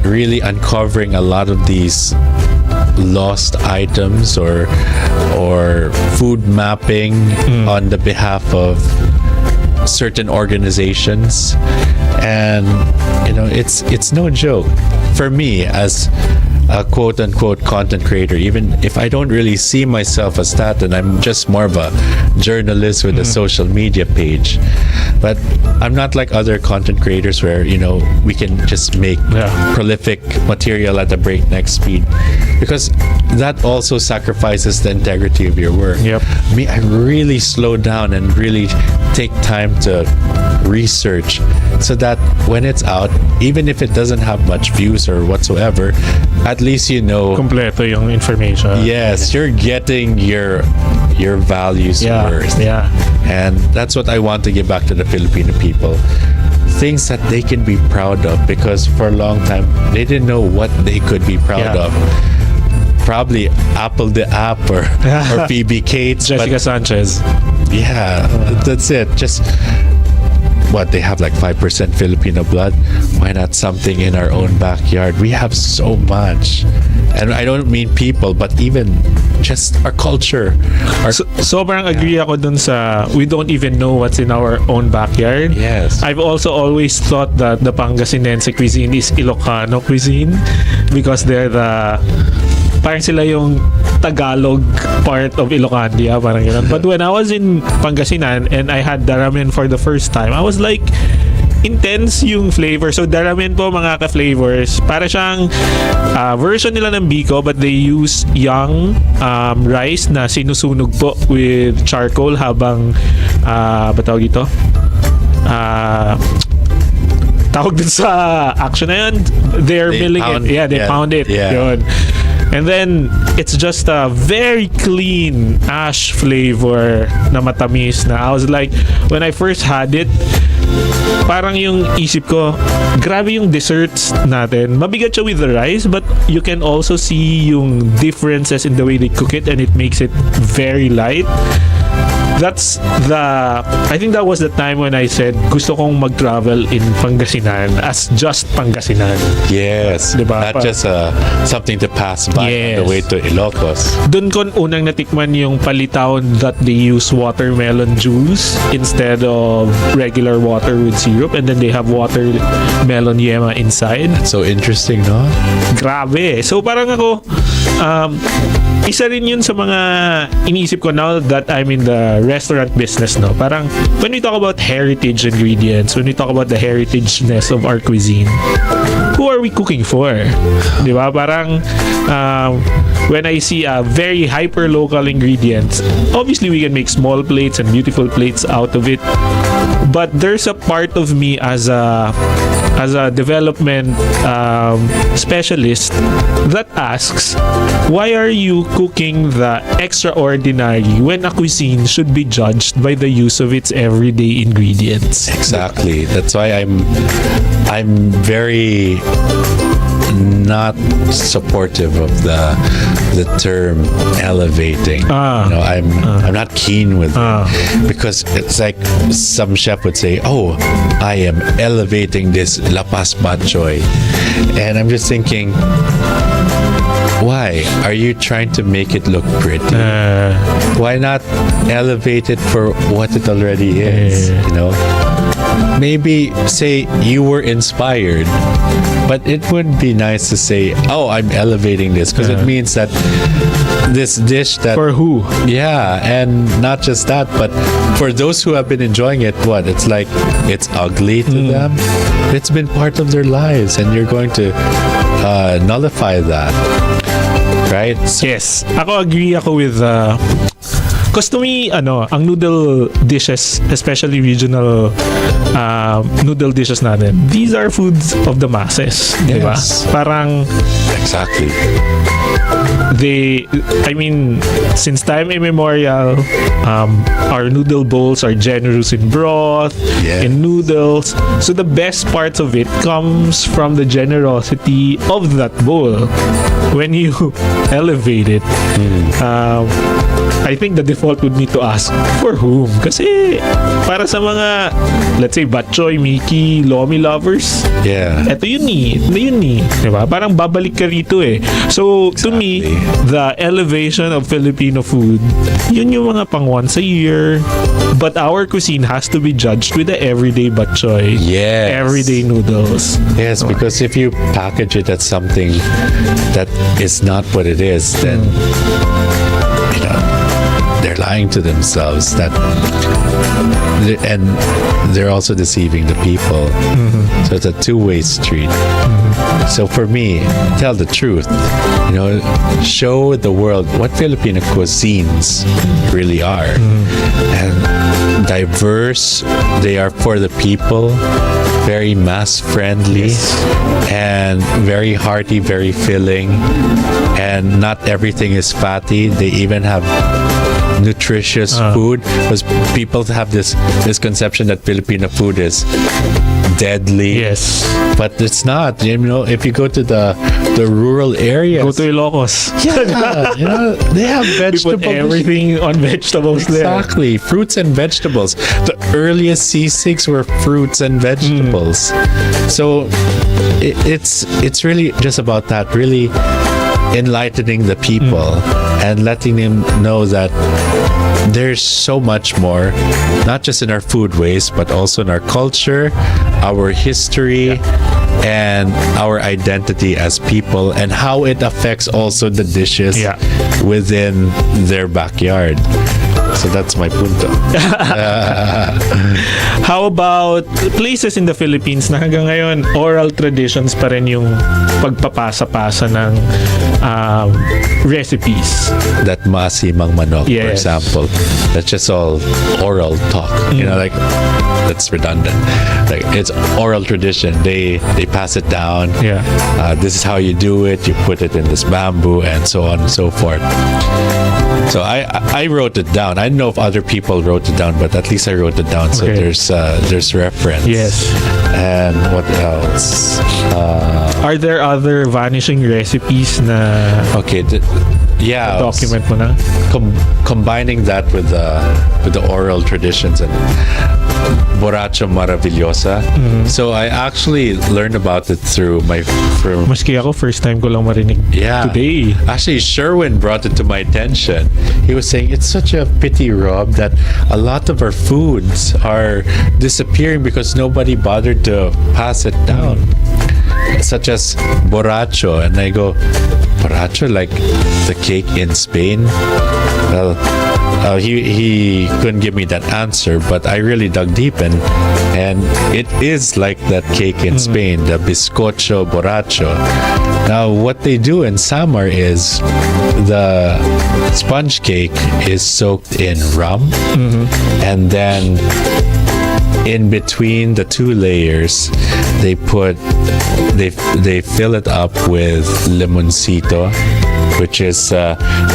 Speaker 4: really uncovering a lot of these lost items or food mapping on the behalf of certain organizations. And it's no joke for me as a quote-unquote content creator, even if I don't really see myself as that, and I'm just more of a journalist with a social media page. But I'm not like other content creators where, we can just make prolific material at a breakneck speed, because that also sacrifices the integrity of your work. Me, I really slow down and really take time to research, so that when it's out, even if it doesn't have much views or whatsoever, at least
Speaker 3: completo yung information.
Speaker 4: Yes, you're getting your values worth. And that's what I want to give back to the Filipino people. Things that they can be proud of, because for a long time they didn't know what they could be proud of. Probably Apple the App or Phoebe Cates,
Speaker 3: Jessica Sanchez.
Speaker 4: That's it. Just what, they have like 5% Filipino blood. Why not something in our own backyard? We have so much. And I don't mean people, but even just our culture.
Speaker 3: Sobrang agree ako dun sa we don't even know what's in our own backyard.
Speaker 4: Yes.
Speaker 3: I've also always thought that the Pangasinense cuisine is Ilocano cuisine, because they're parang sila yung Tagalog part of Ilocandia, parang gano'n. But when I was in Pangasinan and I had the ramen for the first time, I was like, intense yung flavor. So the ramen po, mga ka-flavors, para siyang version nila ng biko, but they use young rice na sinusunog po with charcoal habang batawag ito? tawag din sa action na yun, they're
Speaker 4: They
Speaker 3: milling
Speaker 4: pound-
Speaker 3: it. Yeah, they
Speaker 4: yeah,
Speaker 3: pound it.
Speaker 4: yeah.
Speaker 3: Yun. And then, it's just a very clean ash flavor na matamis na I was like, when I first had it, parang yung isip ko, grabe yung desserts natin. Mabigat siya with the rice, but you can also see yung differences in the way they cook it, and it makes it very light. I think that was the time when I said gusto kong mag-travel in Pangasinan as just Pangasinan.
Speaker 4: Yes.
Speaker 3: Diba?
Speaker 4: Not just something to pass by
Speaker 3: Yes.
Speaker 4: on the way to Ilocos.
Speaker 3: Doon ko unang natikman yung palitaw that they use watermelon juice instead of regular water with syrup, and then they have watermelon yema inside.
Speaker 4: So interesting, no?
Speaker 3: Grabe. So parang ako, isa rin yun sa mga iniisip ko now that I'm in the restaurant business, no? Parang when we talk about heritage ingredients, when we talk about the heritageness of our cuisine, who are we cooking for? Di ba? Parang when I see a very hyper-local ingredients, obviously we can make small plates and beautiful plates out of it. But there's a part of me as a development specialist that asks, why are you cooking the extraordinary when a cuisine should be judged by the use of its everyday ingredients?
Speaker 4: Exactly. That's why I'm very not supportive of the term elevating. I'm not keen with it, because it's like some chef would say, "Oh, I am elevating this lapas batchoy," and I'm just thinking, why are you trying to make it look pretty? Why not elevate it for what it already is? You know, maybe say you were inspired, but it would be nice to say, "Oh, I'm elevating this," because it means that this dish that
Speaker 3: For who?
Speaker 4: yeah, and not just that, but for those who have been enjoying it, it's like it's ugly to them. It's been part of their lives, and you're going to nullify that, right? So,
Speaker 3: Yes. Ako agree ako with because to me, ang noodle dishes, especially regional noodle dishes natin, these are foods of the masses. Di ba?
Speaker 4: Yes.
Speaker 3: Parang
Speaker 4: exactly.
Speaker 3: Since time immemorial, our noodle bowls are generous in broth,
Speaker 4: Yes.
Speaker 3: in noodles. So the best parts of it comes from the generosity of that bowl. When you elevate it, I think the default would need to ask, for whom? Kasi para sa mga, let's say, batchoy, Mickey, lomi lovers,
Speaker 4: Yeah.
Speaker 3: eto yun eh. Diba? Parang babalik ka rito eh. So, to me, the elevation of Filipino food, yun yung mga pang once a year. But our cuisine has to be judged with the everyday batchoy.
Speaker 4: Yes.
Speaker 3: Everyday noodles.
Speaker 4: Yes, because if you package it as something that is not what it is, then they're lying to themselves. And they're also deceiving the people. So it's a two-way street. So for me, tell the truth. Show the world what Filipino cuisines really are, and diverse. They are for the people. Very mass friendly, and very hearty, very filling, and not everything is fatty. They even have nutritious food, because people have this misconception that Filipino food is deadly.
Speaker 3: Yes.
Speaker 4: But it's not. If you go to the rural areas,
Speaker 3: Go to Ilocos.
Speaker 4: yeah, they have
Speaker 3: We put
Speaker 4: vegetables.
Speaker 3: everything on vegetables there.
Speaker 4: Exactly, fruits and vegetables. The earliest seasigs were fruits and vegetables. So it's really just about that, really enlightening the people and letting them know that there's so much more, not just in our food waste, but also in our culture, our history, and our identity as people, and how it affects also the dishes within their backyard. So that's my punto.
Speaker 3: How about places in the Philippines na hanggang ngayon oral traditions pa rin yung pagpapasa-pasa ng recipes?
Speaker 4: That masimang manok, for
Speaker 3: Yes.
Speaker 4: example, that's just all oral talk. You know, like that's redundant. Like it's oral tradition. They pass it down.
Speaker 3: Yeah.
Speaker 4: This is how you do it. You put it in this bamboo and so on and so forth. So I wrote it down. I don't know if other people wrote it down, but at least I wrote it down. So
Speaker 3: Okay.
Speaker 4: there's reference.
Speaker 3: Yes.
Speaker 4: And what else?
Speaker 3: Are there other vanishing recipes na
Speaker 4: Okay. Yeah.
Speaker 3: document mo na?
Speaker 4: Combining that with the oral traditions and borracho maravillosa. So I actually learned about it through
Speaker 3: Maski ako, first time ko lang marinig today.
Speaker 4: Actually, Sherwin brought it to my attention. He was saying it's such a pity, Rob, that a lot of our foods are disappearing because nobody bothered to pass it down. Such as borracho. And I go, borracho, like the cake in Spain? Well, he couldn't give me that answer, but I really dug deep and it is like that cake in Spain, the bizcocho borracho. Now, what they do in Samar is the sponge cake is soaked in rum, and then in between the two layers, they fill it up with limoncito, which is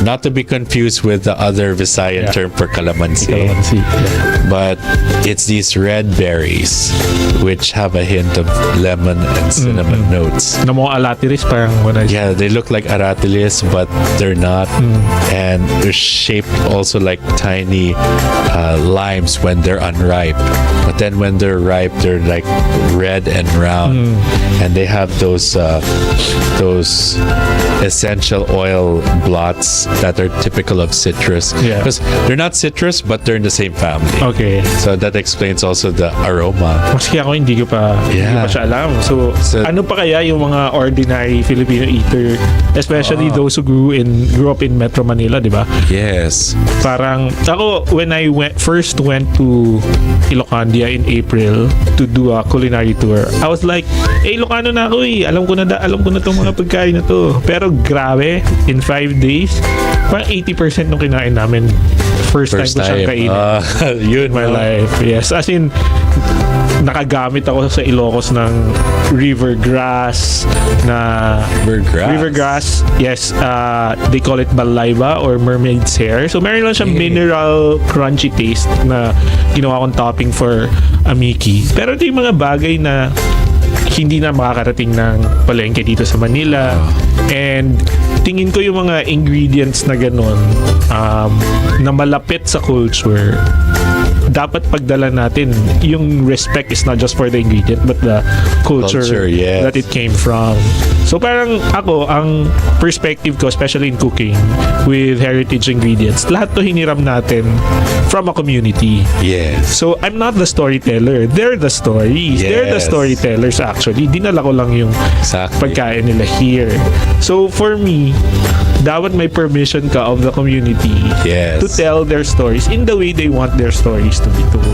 Speaker 4: not to be confused with the other Visayan term for calamansi.
Speaker 3: Calamansi.
Speaker 4: But it's these red berries which have a hint of lemon and cinnamon notes.
Speaker 3: Na mga alatiris parang
Speaker 4: Yeah, they look like aratilis, but they're not. And they're shaped also like tiny limes when they're unripe. But then when they're ripe, they're like red and round. And they have those essential oil blots that are typical of citrus.
Speaker 3: Yeah.
Speaker 4: Because they're not citrus, but they're in the same family.
Speaker 3: Okay.
Speaker 4: So that explains also the aroma.
Speaker 3: Maski ako hindi ko pa siya alam. So, ano pa kaya yung mga ordinary Filipino eater, especially those who grew up in Metro Manila, di ba?
Speaker 4: Yes.
Speaker 3: Parang ako when I first went to Ilocandia in April to do a culinary tour, I was like, Ilocano na ako eh. Alam ko na tong mga pagkain na to. Pero grabe, in 5 days, parang 80% nung kinain namin first time ko siyang kainin.
Speaker 4: Yun,
Speaker 3: My life. Yes. As in, nakagamit ako sa Ilocos ng river grass na river grass. Yes, they call it balayba or mermaid's hair. So meron lang siyang mineral crunchy taste na ginawa kong topping for amiki. Pero ito yung mga bagay na hindi na makakarating ng palengke dito sa Manila. And tingin ko yung mga ingredients na ganun na malapit sa culture, dapat pagdala natin. Yung respect is not just for the ingredient but the culture
Speaker 4: yes.
Speaker 3: that it came from. So parang ako, ang perspective ko, especially in cooking with heritage ingredients, lahat to hiniram natin from a community.
Speaker 4: Yes.
Speaker 3: So I'm not the storyteller. They're the stories.
Speaker 4: Yes.
Speaker 3: They're the storytellers actually. Dinala ko lang yung
Speaker 4: Exactly.
Speaker 3: pagkain nila here. So for me, dapat may permission ka of the community
Speaker 4: Yes.
Speaker 3: to tell their stories in the way they want their stories to be told.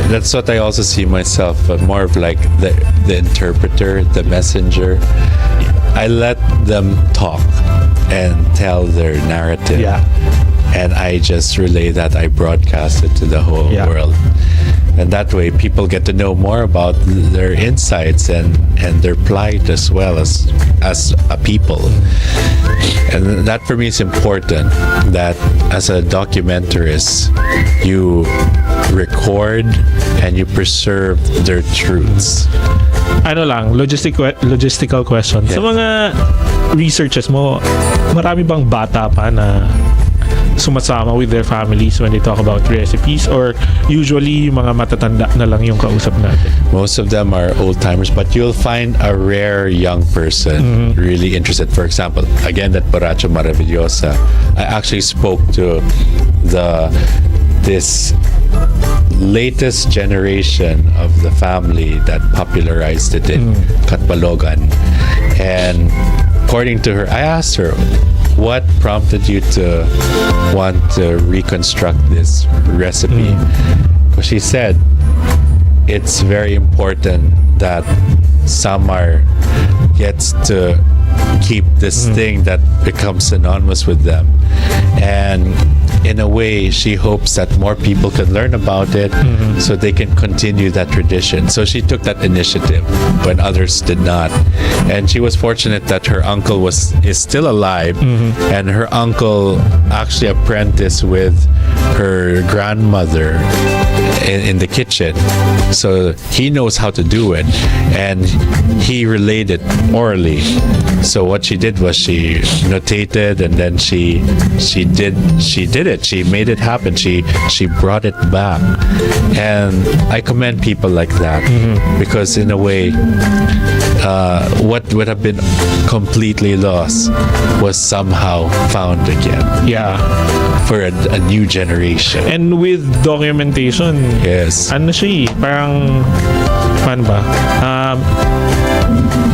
Speaker 4: That's what I also see myself, but more of like the interpreter, the messenger. I let them talk and tell their narrative.
Speaker 3: Yeah.
Speaker 4: And I just relay that, I broadcast it to the whole
Speaker 3: Yeah.
Speaker 4: world. And that way people get to know more about their insights and their plight as well as a people. And that for me is important, that as a documentarist, you record and you preserve their truths.
Speaker 3: Ano lang, logistical question.
Speaker 4: Yes.
Speaker 3: Sa mga researches mo, marami bang bata pa na sumasama with their families when they talk about recipes, or usually yung mga matatanda na lang yung kausap natin?
Speaker 4: Most of them are old timers, but you'll find a rare young person really interested. For example, again, that borracho maravillosa. I actually spoke to this latest generation of the family that popularized it in Katbalogan. And according to her, I asked her, what prompted you to want to reconstruct this recipe? Because she said it's very important that Samar gets to keep this thing that becomes synonymous with them. And in a way, she hopes that more people can learn about it so they can continue that tradition. So she took that initiative when others did not. And she was fortunate that her uncle is still alive, and her uncle actually apprenticed with her grandmother in the kitchen. So he knows how to do it, and he relayed it orally. So what she did was she notated, and then she did it. She made it happen. She brought it back, and I commend people like that because in a way, what would have been completely lost was somehow found again.
Speaker 3: Yeah.
Speaker 4: For a new generation.
Speaker 3: And with documentation,
Speaker 4: Yes.
Speaker 3: ano siya parang, paano ba?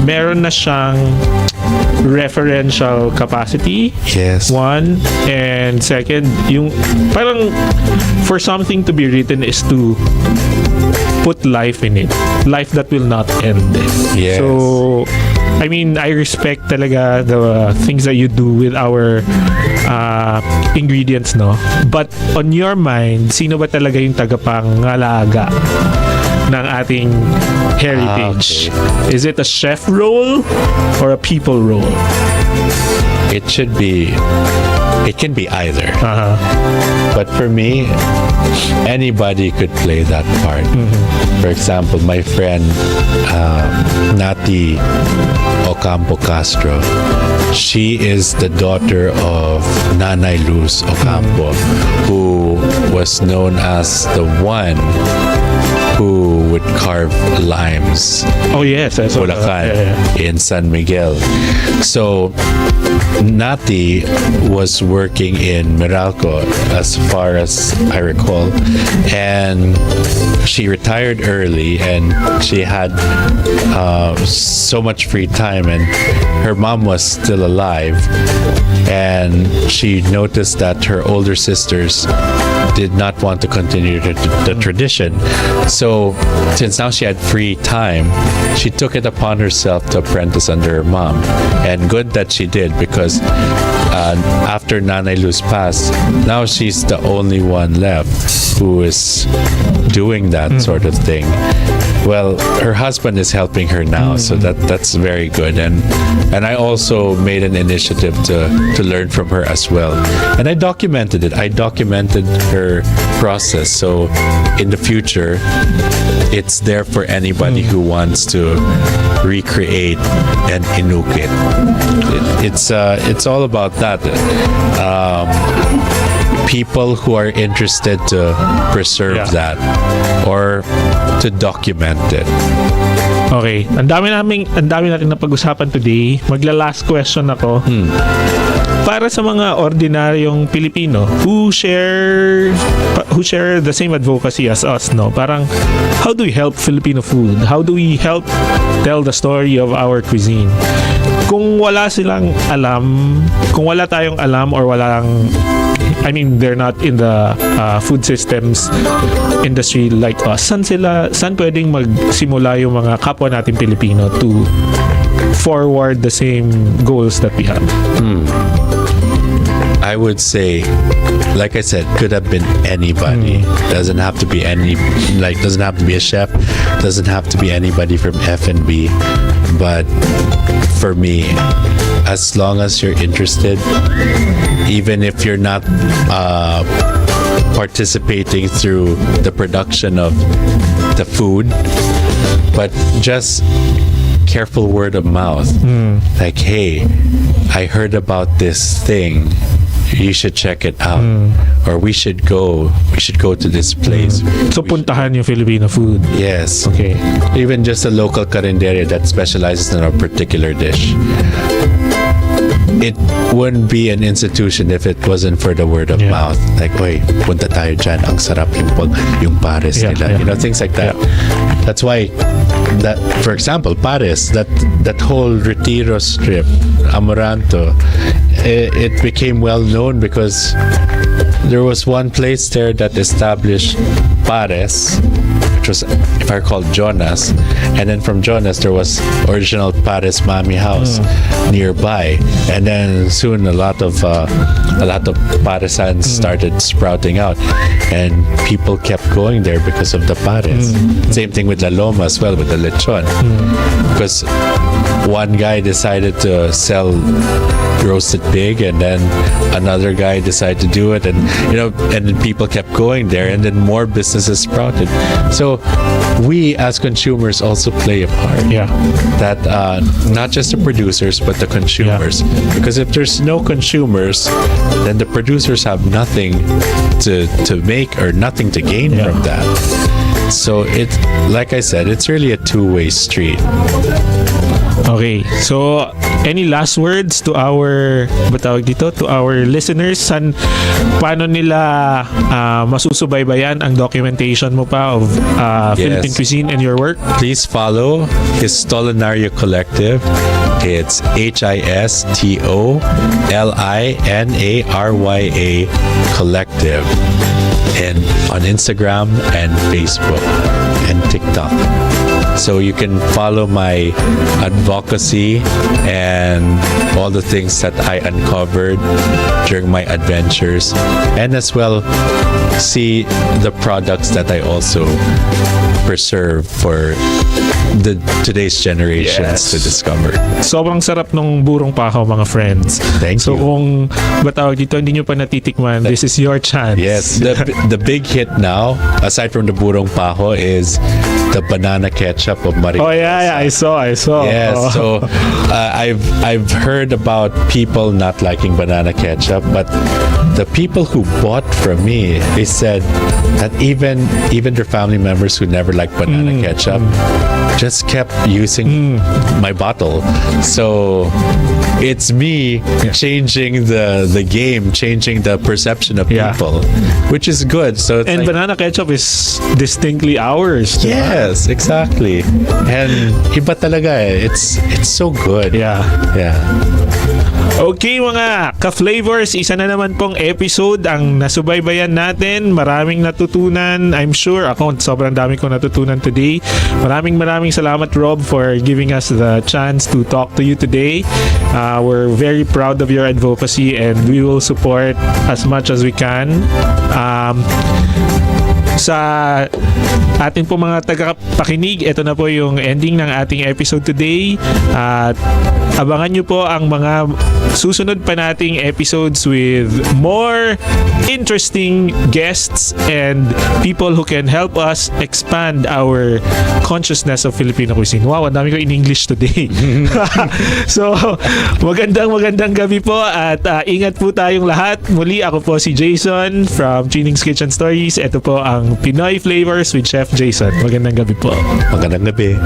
Speaker 3: Meron na siyang referential capacity.
Speaker 4: Yes.
Speaker 3: One. And second, yung parang for something to be written is to put life in it. Life that will not end.
Speaker 4: Yes.
Speaker 3: So, I mean, I respect talaga the things that you do with our ingredients, no? But on your mind, sino ba talaga yung tagapangalaga ng ating heritage?
Speaker 4: Okay.
Speaker 3: Is it a chef role or a people role?
Speaker 4: It can be either.
Speaker 3: Uh-huh.
Speaker 4: But for me, anybody could play that part. For example, my friend Nati Ocampo Castro, she is the daughter of Nanay Luz Ocampo, who was known as the one who would carve limes,
Speaker 3: Oh yes, I saw that.
Speaker 4: Bulacan, in San Miguel. So Nati was working in Meralco as far as I recall, and she retired early, and she had so much free time, and her mom was still alive, and she noticed that her older sisters did not want to continue the tradition. So since now she had free time, she took it upon herself to apprentice under her mom. And good that she did, because after Nanay Luz passed, now she's the only one left who is doing that sort of thing. Well, her husband is helping her now, so that's very good. And I also made an initiative to learn from her as well. And I documented it. I documented her process. So in the future, it's there for anybody who wants to recreate and inuk it. It's all about that. People who are interested to preserve that or to document it.
Speaker 3: Okay, ang dami natin napag-usapan today. Magla-last question ako. Para sa mga ordinaryong Pilipino who share the same advocacy as us, no? Parang how do we help Filipino food? How do we help tell the story of our cuisine? Kung wala silang alam, kung wala tayong alam or they're not in the food systems industry like us, saan pwedeng magsimula yung mga kapwa natin Pilipino to forward the same goals that we have?
Speaker 4: I would say, like I said, could have been anybody. Doesn't have to be doesn't have to be a chef, doesn't have to be anybody from F&B. But for me, as long as you're interested, even if you're not participating through the production of the food, but just careful word of mouth, like, hey, I heard about this thing, you should check it out, or we should go to this place.
Speaker 3: So puntahan yung Filipino food.
Speaker 4: Yes.
Speaker 3: Okay.
Speaker 4: Even just a local carinderia that specializes in a particular dish. It wouldn't be an institution if it wasn't for the word of mouth. Like, oy, punta tayo dyan, ang sarap yung pares nila. You know, things like that. That's why that, for example, pares, that whole Retiro strip, Amoranto, it became well known because there was one place there that established pares, which was, if I recall, Jonas, and then from Jonas there was original Pares Mami House nearby, and then soon a lot of paresans started sprouting out, and people kept going there because of the pares. Same thing with La Loma as well, with the lechon, because one guy decided to sell roasted pig, and then another guy decided to do it, and and then people kept going there, and then more businesses sprouted. So we as consumers also play a part.
Speaker 3: Yeah.
Speaker 4: That not just the producers but the consumers, because if there's no consumers, then the producers have nothing to make or nothing to gain from that. So it, like I said, it's really a two-way street.
Speaker 3: Okay. So, any last words to our to our listeners? Paano nila masusubaybayan ang documentation mo pa of Philippine cuisine and your work?
Speaker 4: Please follow Histolinario Collective. It's HISTOLINARYA Collective, and on Instagram and Facebook and TikTok. So you can follow my advocacy and all the things that I uncovered during my adventures, and as well see the products that I also preserve for today's generations to discover.
Speaker 3: Sobrang sarap nung burong pakaw, mga friends.
Speaker 4: Thank
Speaker 3: So
Speaker 4: you.
Speaker 3: kung dito hindi nyo pa natitikman, this is your chance.
Speaker 4: Yes, the big hit now, aside from the burong paho, is the banana ketchup of Mariposa.
Speaker 3: Oh yeah, I saw.
Speaker 4: Yes,
Speaker 3: Oh.
Speaker 4: so I've heard about people not liking banana ketchup, but the people who bought from me, they said that even their family members who never liked banana ketchup just kept using my bottle. So it's me changing the game, changing the perception of people, which is good. So it's
Speaker 3: And banana ketchup is distinctly ours. Diba?
Speaker 4: yes, exactly. And iba talaga eh. It's so good.
Speaker 3: Yeah.
Speaker 4: Yeah.
Speaker 3: Okay mga ka-flavors, isa na naman pong episode ang nasubaybayan natin. Maraming natutunan. I'm sure ako sobrang dami kong natutunan today. Maraming salamat, Rob, for giving us the chance to talk to you today. We're very proud of your advocacy and we will support as much as we can. Sa ating po mga tagapakinig, ito na po yung ending ng ating episode today. At abangan nyo po ang mga susunod pa nating episodes with more interesting guests and people who can help us expand our consciousness of Filipino cuisine. Wow, ang dami ko in English today. So, magandang gabi po at ingat po tayong lahat. Muli, ako po si Jason from Chining's Kitchen Stories. Ito po ang Pinoy Flavors with Chef Jayson. Magandang gabi po.
Speaker 4: Magandang gabi.